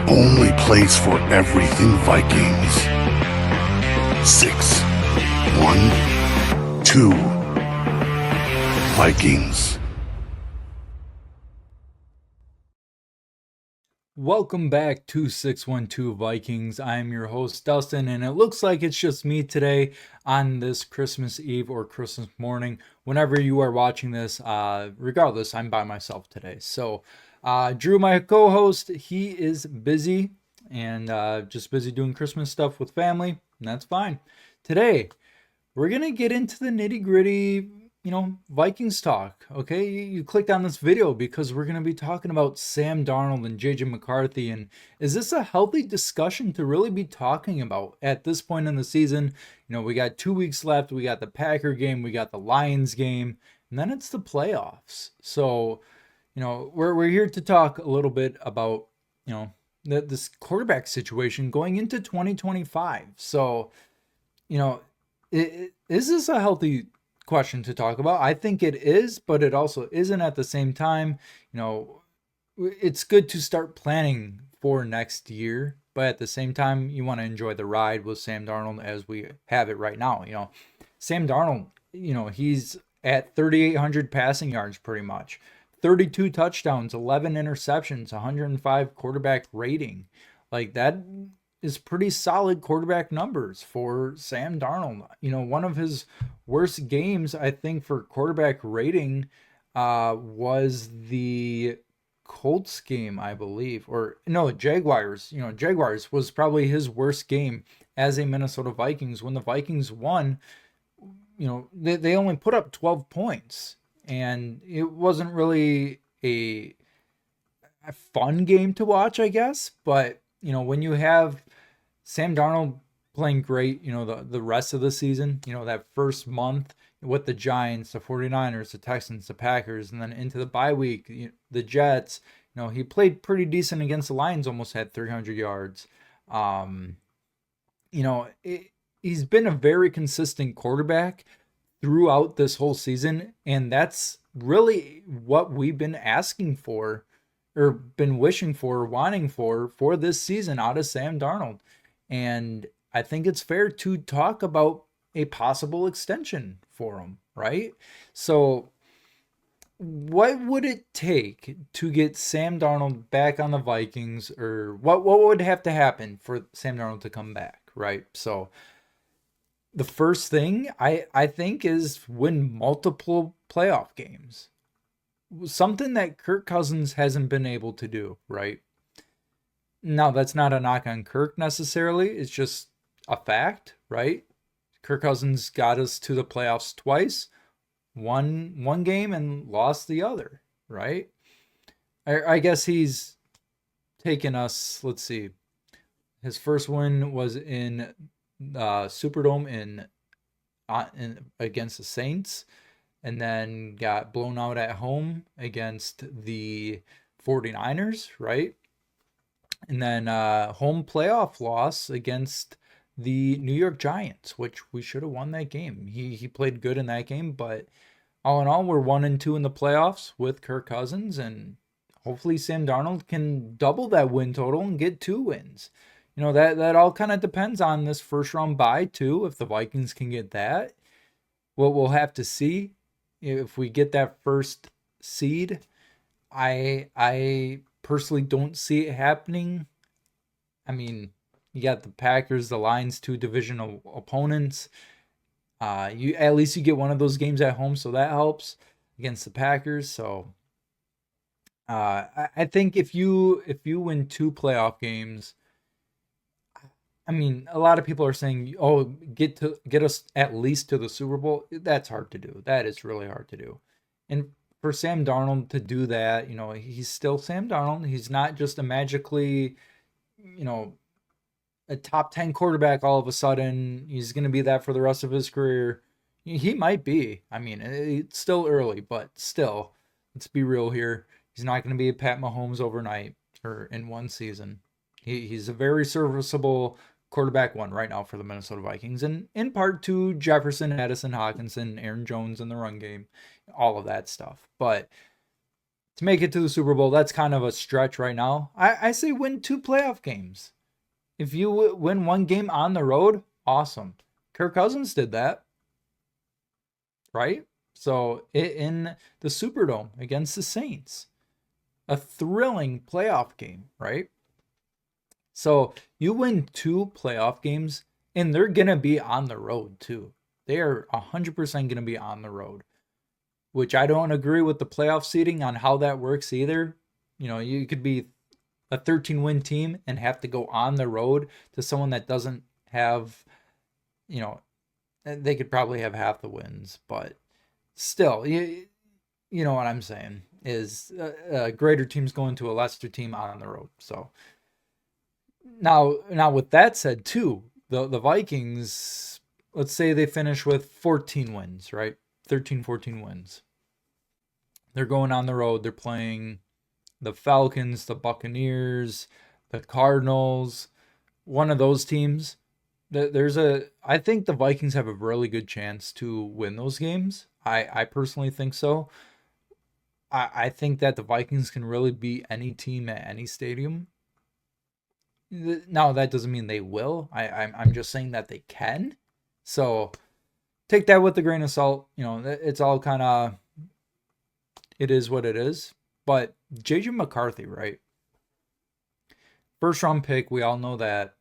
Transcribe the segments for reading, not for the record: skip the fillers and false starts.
only place for everything Vikings. 6, 1, 2, Vikings. Welcome back to 612 Vikings. I'm your host, Dustin, and it looks like it's just me today on this Christmas Eve or Christmas morning. Whenever you are watching this, regardless, I'm by myself today. So, Drew, my co host, he is busy and just busy doing Christmas stuff with family, and that's fine. Today, we're going to get into the nitty gritty, Vikings talk. Okay, you clicked on this video because we're going to be talking about Sam Darnold and JJ McCarthy. And is this a healthy discussion to really be talking about at this point in the season? We got 2 weeks left. We got the Packer game, we got the Lions game, and then it's the playoffs. So, we're here to talk a little bit about, this quarterback situation going into 2025. So, is this a healthy question to talk about? I think it is, but it also isn't at the same time. It's good to start planning for next year, but at the same time, you want to enjoy the ride with Sam Darnold as we have it right now. Sam Darnold, he's at 3,800 passing yards pretty much, 32 touchdowns, 11 interceptions, 105 quarterback rating. Like that is pretty solid quarterback numbers for Sam Darnold. One of his worst games, I think, for quarterback rating was the Colts game, I believe. Or no, Jaguars. Jaguars was probably his worst game as a Minnesota Vikings. When the Vikings won, they only put up 12 points. And it wasn't really a fun game to watch, I guess. But, when you have Sam Darnold playing great, the rest of the season, that first month with the Giants, the 49ers, the Texans, the Packers, and then into the bye week, the Jets, he played pretty decent against the Lions, almost had 300 yards. He's been a very consistent quarterback throughout this whole season, and that's really what we've been asking for or been wishing for, wanting for this season out of Sam Darnold. And I think it's fair to talk about a possible extension for him, right? So, what would it take to get Sam Darnold back on the Vikings, or what would have to happen for Sam Darnold to come back, right? So, the first thing I think is win multiple playoff games. Something that Kirk Cousins hasn't been able to do, right? Now, that's not a knock on Kirk necessarily. It's just a fact, right? Kirk Cousins got us to the playoffs twice, won one game and lost the other, right? I guess he's taken us, let's see. His first win was in Superdome in against the Saints, and then got blown out at home against the 49ers, right? And then home playoff loss against the New York Giants, which we should have won that game. He played good in that game, but all in all, we're 1-2 in the playoffs with Kirk Cousins, and hopefully Sam Darnold can double that win total and get 2 wins. That all kind of depends on this first round bye too. If the Vikings can get that, we'll have to see. If we get that first seed, I personally don't see it happening. I mean, you got the Packers, the Lions, 2 divisional opponents. You at least you get one of those games at home, so that helps against the Packers. So I think if you win 2 playoff games, I mean, a lot of people are saying, "Oh, get us at least to the Super Bowl." That's hard to do. That is really hard to do. And for Sam Darnold to do that, he's still Sam Darnold. He's not just a magically, a top 10 quarterback all of a sudden. He's going to be that for the rest of his career. He might be. I mean, it's still early, but still, let's be real here. He's not going to be a Pat Mahomes overnight or in one season. He's a very serviceable quarterback one right now for the Minnesota Vikings, and in part to Jefferson, Addison, Hawkinson, Aaron Jones in the run game, all of that stuff. But to make it to the Super Bowl, that's kind of a stretch right now. I say win 2 playoff games. If you win one game on the road, awesome. Kirk Cousins did that, right? So in the Superdome against the Saints, a thrilling playoff game, right? So you win 2 playoff games, and they're going to be on the road too. They are 100% going to be on the road, which I don't agree with the playoff seeding on how that works either. You could be a 13-win team and have to go on the road to someone that doesn't have, they could probably have half the wins, but still, you know what I'm saying is greater teams going to a lesser team on the road. So now with that said too, the Vikings, let's say they finish with 14 wins, right? 13, 14 wins. They're going on the road. They're playing the Falcons, the Buccaneers, the Cardinals, one of those teams. I think the Vikings have a really good chance to win those games. I personally think so. I think that the Vikings can really beat any team at any stadium. Now that doesn't mean they will. I'm just saying that they can. So take that with a grain of salt. It's all kind of, it is what it is. But JJ McCarthy, right? First round pick, we all know that.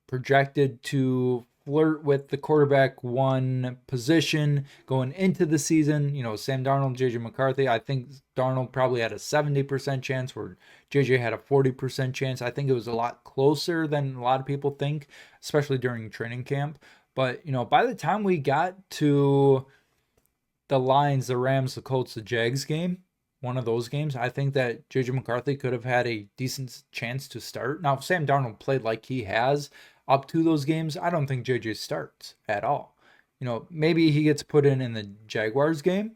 Projected to flirt with the quarterback 1 position going into the season. Sam Darnold, JJ McCarthy. I think Darnold probably had a 70% chance where JJ had a 40% chance. I think it was a lot closer than a lot of people think, especially during training camp. But, by the time we got to the Lions, the Rams, the Colts, the Jags game, one of those games, I think that JJ McCarthy could have had a decent chance to start. Now, if Sam Darnold played like he has up to those games, I don't think JJ starts at all. Maybe he gets put in the Jaguars game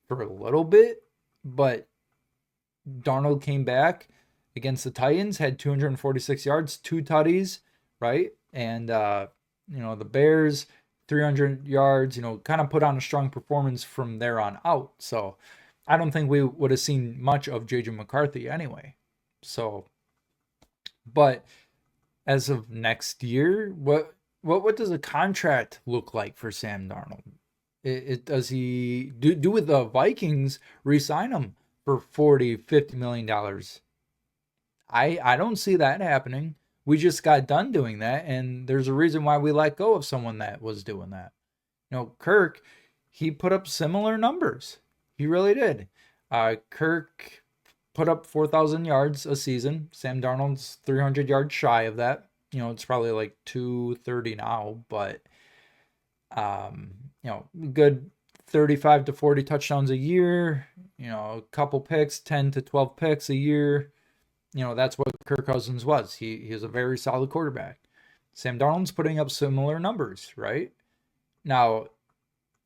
for a little bit, but Darnold came back against the Titans, had 246 yards, 2 tutties, right? And, the Bears, 300 yards, kind of put on a strong performance from there on out. So I don't think we would have seen much of JJ McCarthy anyway. So, but as of next year, what does a contract look like for Sam Darnold? Does he do with the Vikings re-sign him for $40-50 million? I don't see that happening. We just got done doing that, and there's a reason why we let go of someone that was doing that. Kirk, he put up similar numbers. He really did. Kirk put up 4,000 yards a season. Sam Darnold's 300 yards shy of that. It's probably like 230 now, but good 35 to 40 touchdowns a year. A couple picks, 10 to 12 picks a year. That's what Kirk Cousins was. He was a very solid quarterback. Sam Darnold's putting up similar numbers, right? Now,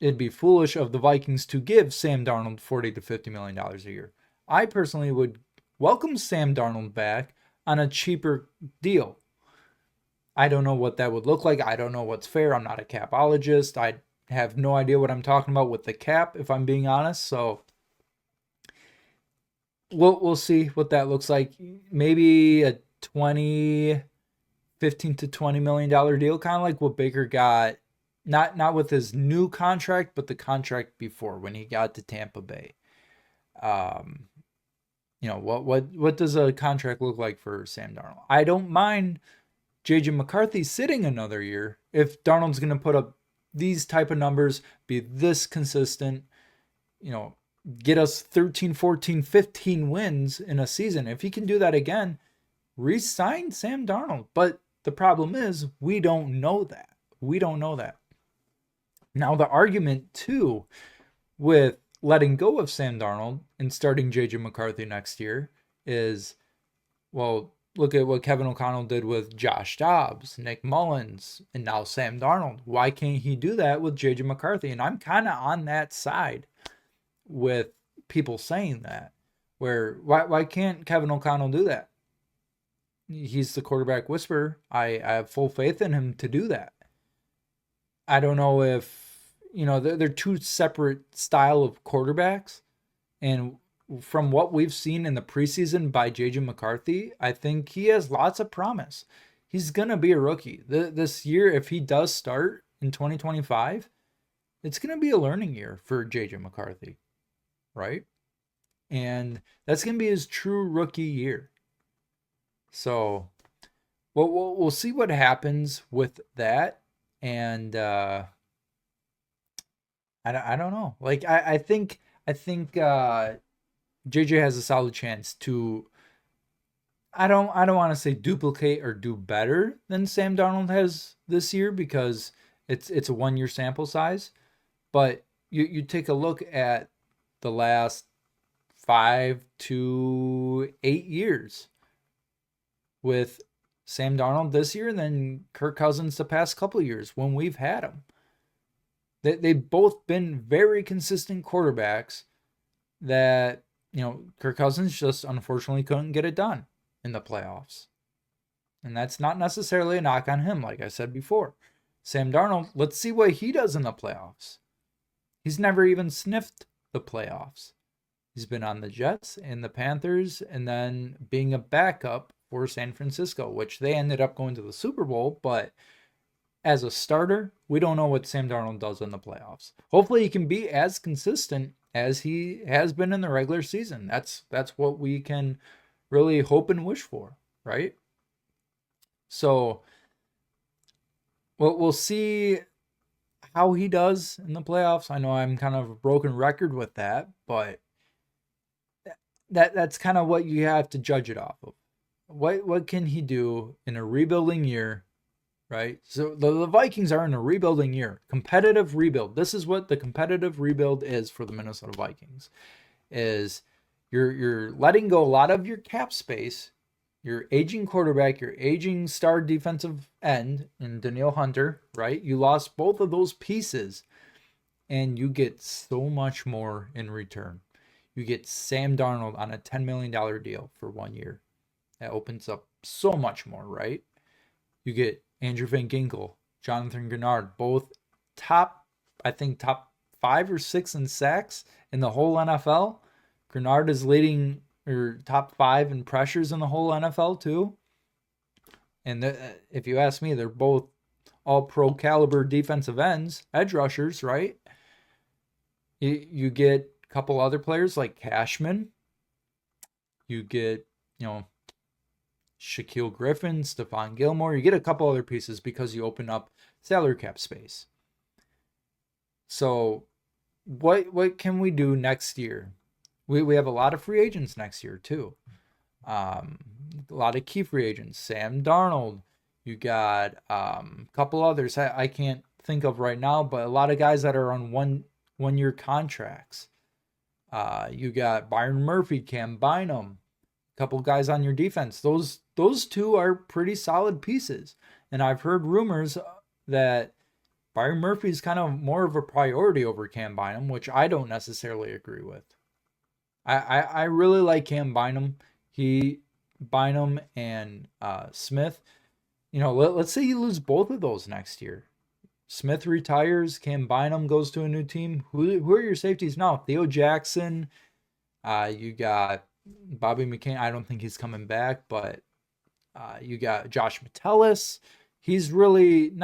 it'd be foolish of the Vikings to give Sam Darnold $40 to $50 million a year. I personally would welcome Sam Darnold back on a cheaper deal. I don't know what that would look like. I don't know what's fair. I'm not a capologist. I have no idea what I'm talking about with the cap, if I'm being honest. So we'll see what that looks like. Maybe a 15 to $20 million deal, kind of like what Baker got. Not with his new contract, but the contract before when he got to Tampa Bay. What does a contract look like for Sam Darnold? I don't mind JJ McCarthy sitting another year if Darnold's going to put up these type of numbers, be this consistent, get us 13, 14, 15 wins in a season. If he can do that again, re-sign Sam Darnold. But the problem is we don't know that. We don't know that. Now, the argument, too, with letting go of Sam Darnold and starting J.J. McCarthy next year is, well, look at what Kevin O'Connell did with Josh Dobbs, Nick Mullins, and now Sam Darnold. Why can't he do that with J.J. McCarthy? And I'm kind of on that side with people saying that, where why can't Kevin O'Connell do that? He's the quarterback whisperer. I have full faith in him to do that. I don't know if, they're two separate style of quarterbacks. And from what we've seen in the preseason by JJ McCarthy, I think he has lots of promise. He's going to be a rookie. This year, if he does start in 2025, it's going to be a learning year for JJ McCarthy, right? And that's going to be his true rookie year. So we'll see what happens with that. And I don't know. Like I think JJ has a solid chance to I don't want to say duplicate or do better than Sam Darnold has this year because it's a 1 year sample size, but you take a look at the last 5 to 8 years with Sam Darnold this year and then Kirk Cousins the past couple of years when we've had him. They've both been very consistent quarterbacks that, Kirk Cousins just unfortunately couldn't get it done in the playoffs. And that's not necessarily a knock on him, like I said before. Sam Darnold, let's see what he does in the playoffs. He's never even sniffed the playoffs. He's been on the Jets and the Panthers and then being a backup for San Francisco, which they ended up going to the Super Bowl, but as a starter, we don't know what Sam Darnold does in the playoffs. Hopefully he can be as consistent as he has been in the regular season. That's what we can really hope and wish for, right? So we'll see how he does in the playoffs. I know I'm kind of a broken record with that, but that's kind of what you have to judge it off of. What can he do in a rebuilding year, right? So the Vikings are in a rebuilding year, competitive rebuild. This is what the competitive rebuild is for the Minnesota Vikings. Is you're letting go a lot of your cap space, your aging quarterback, your aging star defensive end in Danielle Hunter, right? You lost both of those pieces and you get so much more in return. You get Sam Darnold on a $10 million top for 1 year. That opens up so much more, right? You get Andrew Van Ginkel, Jonathan Grenard, both top 5 or 6 in sacks in the whole NFL. Grenard is leading or top 5 in pressures in the whole NFL too. And if you ask me, they're both all pro caliber defensive ends, edge rushers, right? You get a couple other players like Cashman. You get, Shaquille Griffin, Stephon Gilmore. You get a couple other pieces because you open up salary cap space. So what can we do next year? We have a lot of free agents next year too. A lot of key free agents. Sam Darnold. You got a couple others I can't think of right now, but a lot of guys that are on one year contracts. You got Byron Murphy, Cam Bynum, a couple guys on your defense. Those two are pretty solid pieces. And I've heard rumors that Byron Murphy is kind of more of a priority over Cam Bynum, which I don't necessarily agree with. I really like Cam Bynum. Bynum and Smith. Let's say you lose both of those next year. Smith retires, Cam Bynum goes to a new team. Who are your safeties now? Theo Jackson. You got Bobby McCain. I don't think he's coming back, but you got Josh Metellus. He's really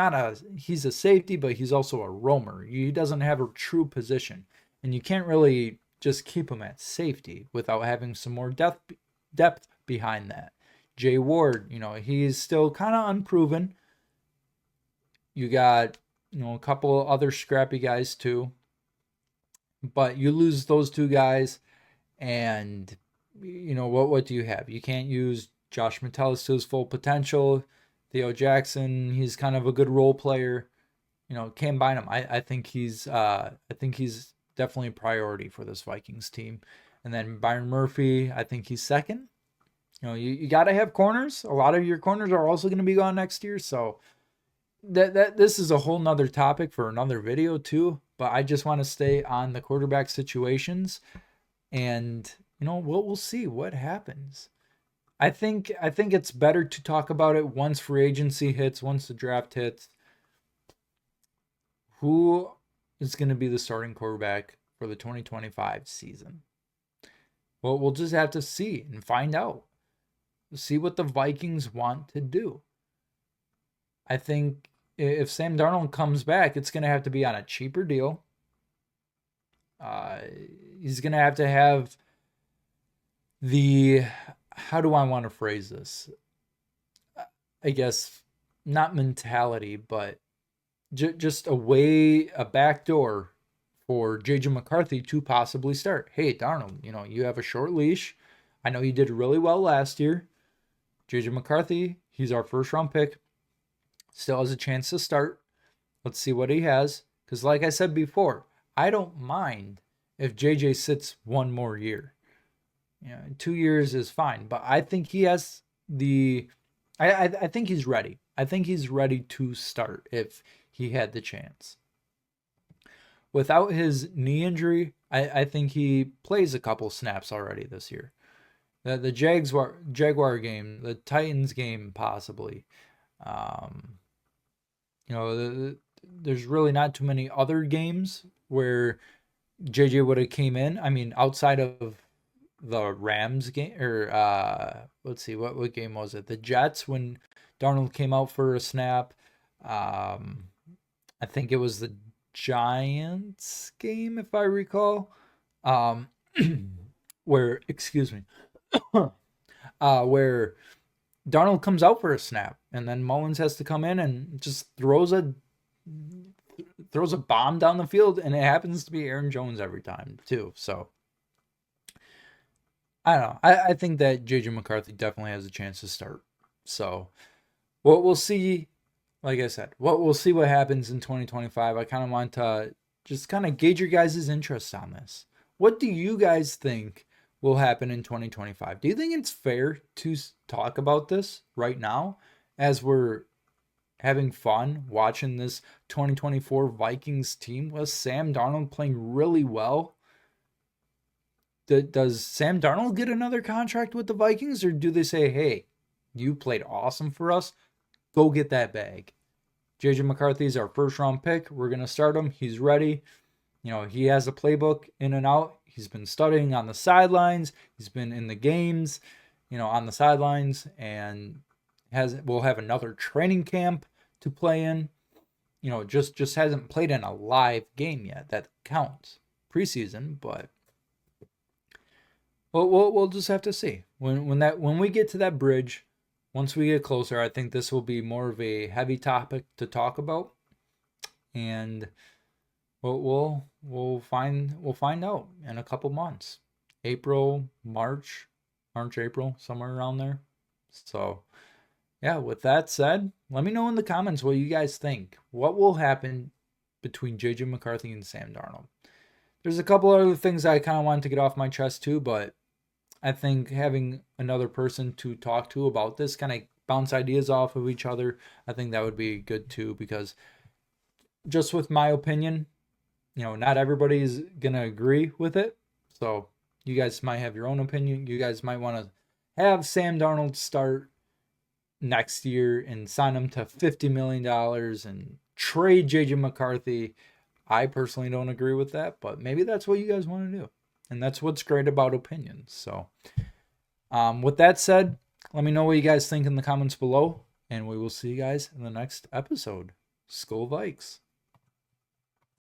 he's a safety, but he's also a roamer. He doesn't have a true position. And you can't really just keep him at safety without having some more depth behind that. Jay Ward, he's still kind of unproven. You got, a couple other scrappy guys too. But you lose those two guys and what do you have? You can't use Josh Metellus to his full potential. Theo Jackson, he's kind of a good role player. Cam Bynum, I think he's definitely a priority for this Vikings team. And then Byron Murphy, I think he's second. You got to have corners. A lot of your corners are also going to be gone next year. So this is a whole nother topic for another video too. But I just want to stay on the quarterback situations, and we'll see what happens. I think it's better to talk about it once free agency hits, once the draft hits. Who is going to be the starting quarterback for the 2025 season? Well, we'll just have to see and find out. See what the Vikings want to do. I think if Sam Darnold comes back, it's going to have to be on a cheaper deal. Uh, he's going to have the, how do I want to phrase this? I guess not mentality, but just a back door for JJ McCarthy to possibly start. Hey, Darnold, you have a short leash. I know you did really well last year. JJ McCarthy, he's our first round pick. Still has a chance to start. Let's see what he has. Because, like I said before, I don't mind if JJ sits one more year. 2 years is fine. But I think he has I think he's ready. I think he's ready to start if he had the chance. Without his knee injury, I think he plays a couple snaps already this year. The Jaguar game, the Titans game, possibly. There's really not too many other games where JJ would have came in. I mean, outside of the Rams game, or let's see, what game was it? The Jets, when Darnold came out for a snap. I think it was the Giants game, if I recall, where, excuse me, where Darnold comes out for a snap, and then Mullins has to come in and just throws a bomb down the field, and it happens to be Aaron Jones every time too. So I don't know. I think that JJ McCarthy definitely has a chance to start. So we'll see. Like I said, we'll see what happens in 2025. I kind of want to just kind of gauge your guys' interest on this. What do you guys think will happen in 2025? Do you think it's fair to talk about this right now as we're having fun watching this 2024 Vikings team with Sam Darnold playing really well? Does Sam Darnold get another contract with the Vikings, or do they say, hey, you played awesome for us, go get that bag? JJ McCarthy's our first round pick. We're going to start him. He's ready. He has a playbook in and out. He's been studying on the sidelines. He's been in the games, on the sidelines, and we'll have another training camp to play in. Just hasn't played in a live game yet. That counts. Preseason, but we'll just have to see. When we get to that bridge, once we get closer, I think this will be more of a heavy topic to talk about, and we'll find out in a couple months, March, April, somewhere around there. So, yeah. With that said, let me know in the comments what you guys think. What will happen between JJ McCarthy and Sam Darnold? There's a couple other things I kind of wanted to get off my chest too, but I think having another person to talk to about this, kind of bounce ideas off of each other, I think that would be good too, because just with my opinion, not everybody's going to agree with it. So you guys might have your own opinion. You guys might want to have Sam Darnold start next year and sign him to $50 million and trade JJ McCarthy. I personally don't agree with that, but maybe that's what you guys want to do. And that's what's great about opinions. So with that said, let me know what you guys think in the comments below, and we will see you guys in the next episode. Skol Vikes.